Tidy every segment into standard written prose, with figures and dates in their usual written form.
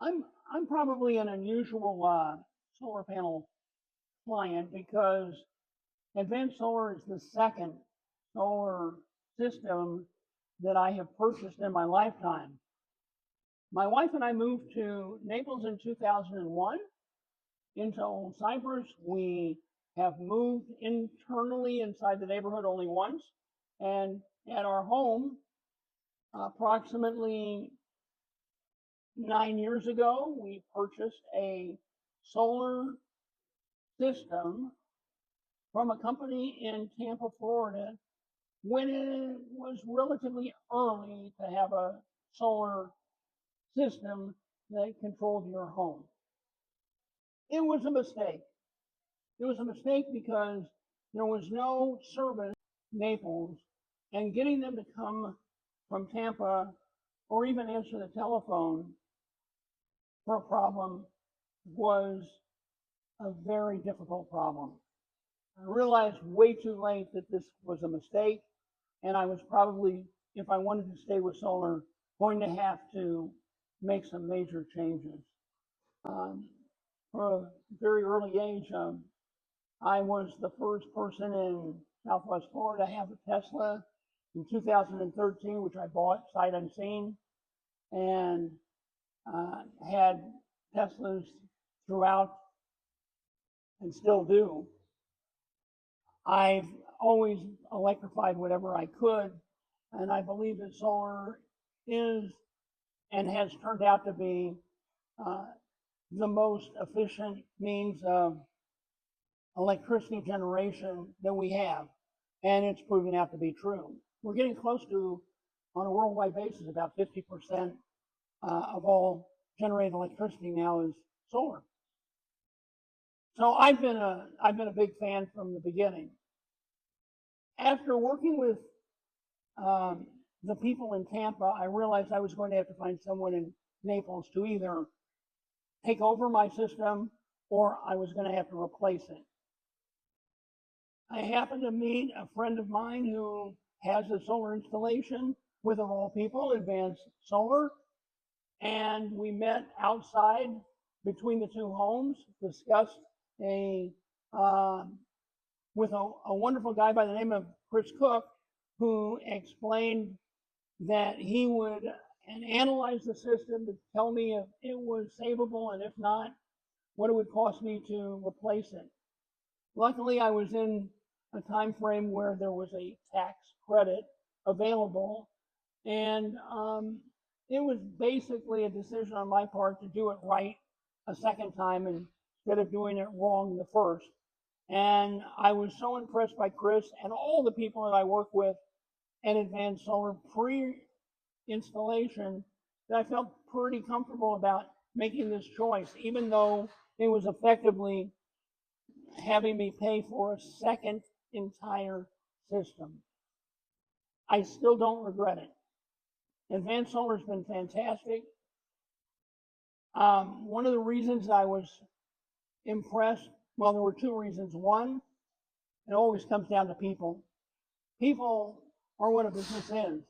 I'm probably an unusual solar panel client because Advanced Solar is the second solar system that I have purchased in my lifetime. My wife and I moved to Naples in 2001 into Old Cyprus. We have moved internally inside the neighborhood only once. And at our home, approximately 9 years ago, we purchased a solar system from a company in Tampa, Florida, when it was relatively early to have a solar system that controlled your home. It was a mistake. It was a mistake because there was no service in Naples, and getting them to come from Tampa or even answer the telephone for a problem was a very difficult problem. I realized way too late that this was a mistake, and I was probably, if I wanted to stay with solar, going to have to make some major changes. Um, from a very early age, I was the first person in Southwest Florida to have a Tesla in 2013, which I bought sight unseen, and had Teslas throughout and still do. I've always electrified whatever I could, and I believe that solar is and has turned out to be the most efficient means of electricity generation that we have, and it's proving out to be true. We're getting close to, on a worldwide basis, about 50% of all generated electricity now is solar. So I've been a big fan from the beginning. After working with the people in Tampa, I realized I was going to have to find someone in Naples to either take over my system or I was going to have to replace it. I happened to meet a friend of mine who has a solar installation with, of all people, Advanced Solar, and we met outside between the two homes, discussed with a wonderful guy by the name of Chris Cook, who explained that he would analyze the system to tell me if it was savable, and if not, what it would cost me to replace it. Luckily, I was in a time frame where there was a tax credit available, and it was basically a decision on my part to do it right a second time instead of doing it wrong the first. And I was so impressed by Chris and all the people that I work with at Advanced Solar pre-installation that I felt pretty comfortable about making this choice, even though it was effectively having me pay for a second entire system. I still don't regret it. Advanced Solar has been fantastic. One of the reasons I was impressed, well, there were two reasons. One, it always comes down to people. People are what a business is.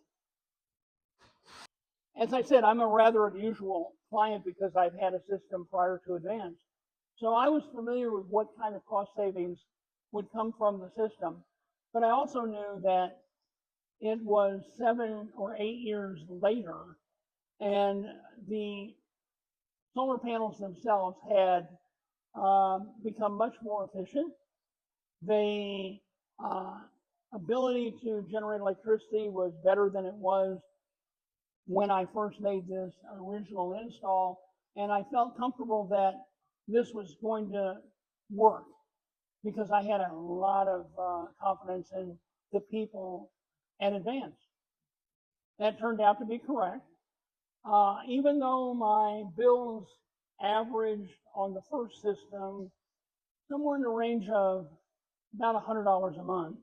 As I said, I'm a rather unusual client because I've had a system prior to Advanced. So I was familiar with what kind of cost savings would come from the system. But I also knew that it was 7 or 8 years later, and the solar panels themselves had become much more efficient. The ability to generate electricity was better than it was when I first made this original install, and I felt comfortable that this was going to work because I had a lot of confidence in the people at Advanced. That turned out to be correct. Even though my bills averaged on the first system somewhere in the range of about $100 a month.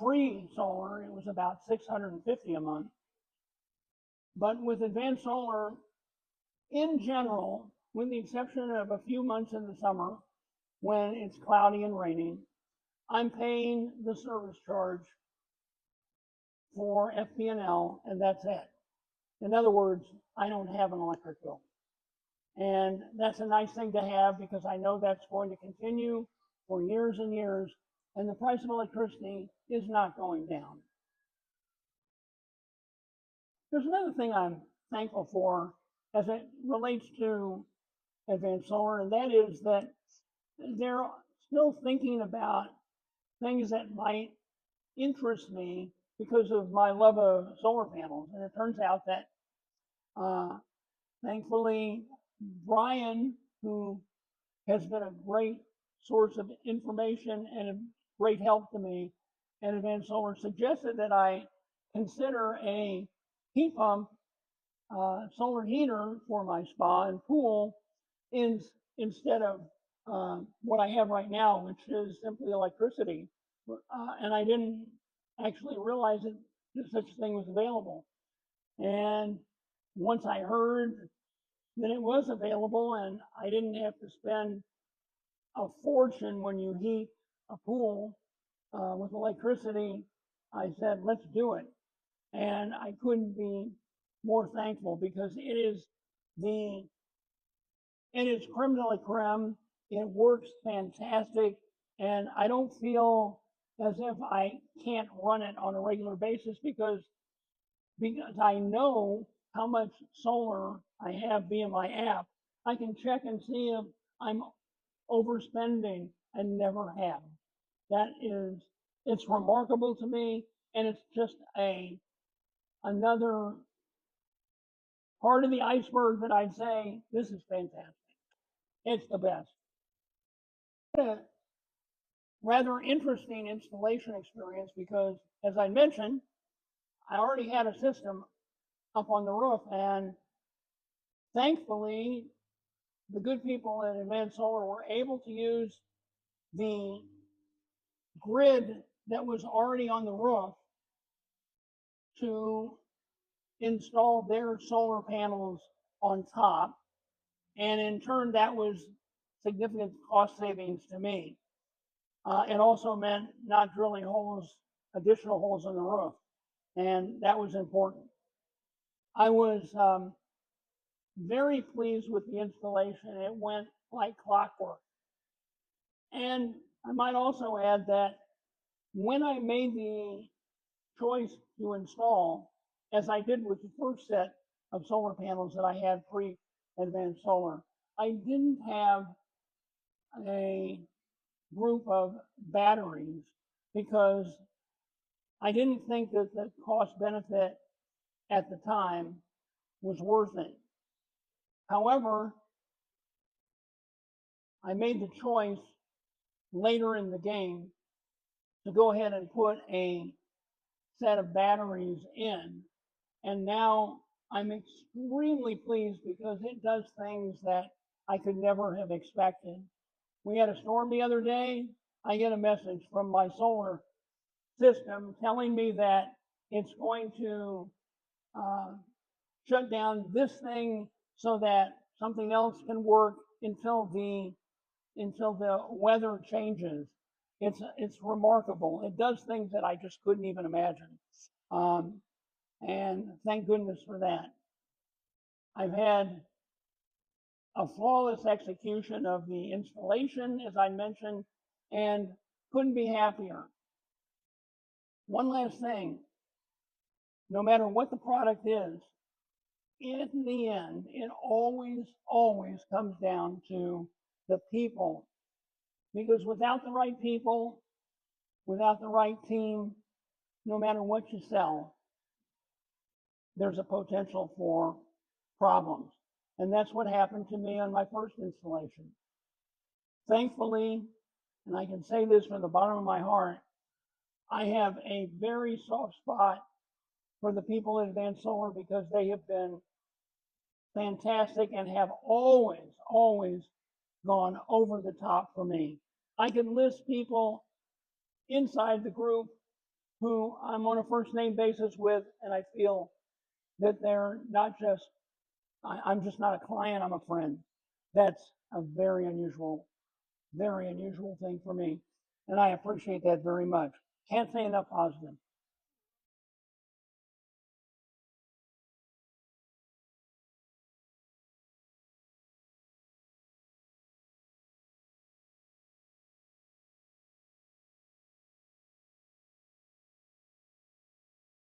Pre-solar, it was about $650 a month. But with Advanced Solar, in general, with the exception of a few months in the summer when it's cloudy and raining, I'm paying the service charge for FP&L, and that's it. In other words, I don't have an electric bill. And that's a nice thing to have because I know that's going to continue for years and years, and the price of electricity is not going down. There's another thing I'm thankful for as it relates to advanced solar, and that is that they're still thinking about things that might interest me because of my love of solar panels. And it turns out that thankfully, Brian, who has been a great source of information and a great help to me at Advanced Solar, suggested that I consider a heat pump solar heater for my spa and pool instead of what I have right now, which is simply electricity. And I didn't actually realize that such a thing was available. And once I heard that it was available and I didn't have to spend a fortune when you heat a pool with electricity, I said, let's do it. And I couldn't be more thankful because it is creme de la creme. It works fantastic. And I don't feel as if I can't run it on a regular basis because I know how much solar I have via my app. I can check and see if I'm overspending and never have. It's remarkable to me, and it's just another part of the iceberg that I'd say this is fantastic. It's the best. A rather interesting installation experience because, as I mentioned, I already had a system up on the roof, and thankfully, the good people at Advanced Solar were able to use the grid that was already on the roof to install their solar panels on top. And in turn, that was significant cost savings to me. It also meant not drilling additional holes in the roof. And that was important. I was very pleased with the installation. It went like clockwork. And I might also add that when I made the choice to install, as I did with the first set of solar panels that I had pre-Advanced Solar, I didn't have a group of batteries because I didn't think that the cost benefit at the time was worth it. However, I made the choice later in the game to go ahead and put a set of batteries in. And now I'm extremely pleased because it does things that I could never have expected. We had a storm the other day. I get a message from my solar system telling me that it's going to shut down this thing so that something else can work until the weather changes. It's remarkable. It does things that I just couldn't even imagine. And thank goodness for that. I've had a flawless execution of the installation, as I mentioned, and couldn't be happier. One last thing, no matter what the product is, in the end, it always comes down to the people. Because without the right people, without the right team, no matter what you sell, there's a potential for problems. And that's what happened to me on my first installation. Thankfully, and I can say this from the bottom of my heart, I have a very soft spot for the people at Advanced Solar because they have been fantastic and have always gone over the top for me. I can list people inside the group who I'm on a first name basis with, and I feel that they're not just, I'm just not a client, I'm a friend. That's a very unusual thing for me. And I appreciate that very much. Can't say enough positive.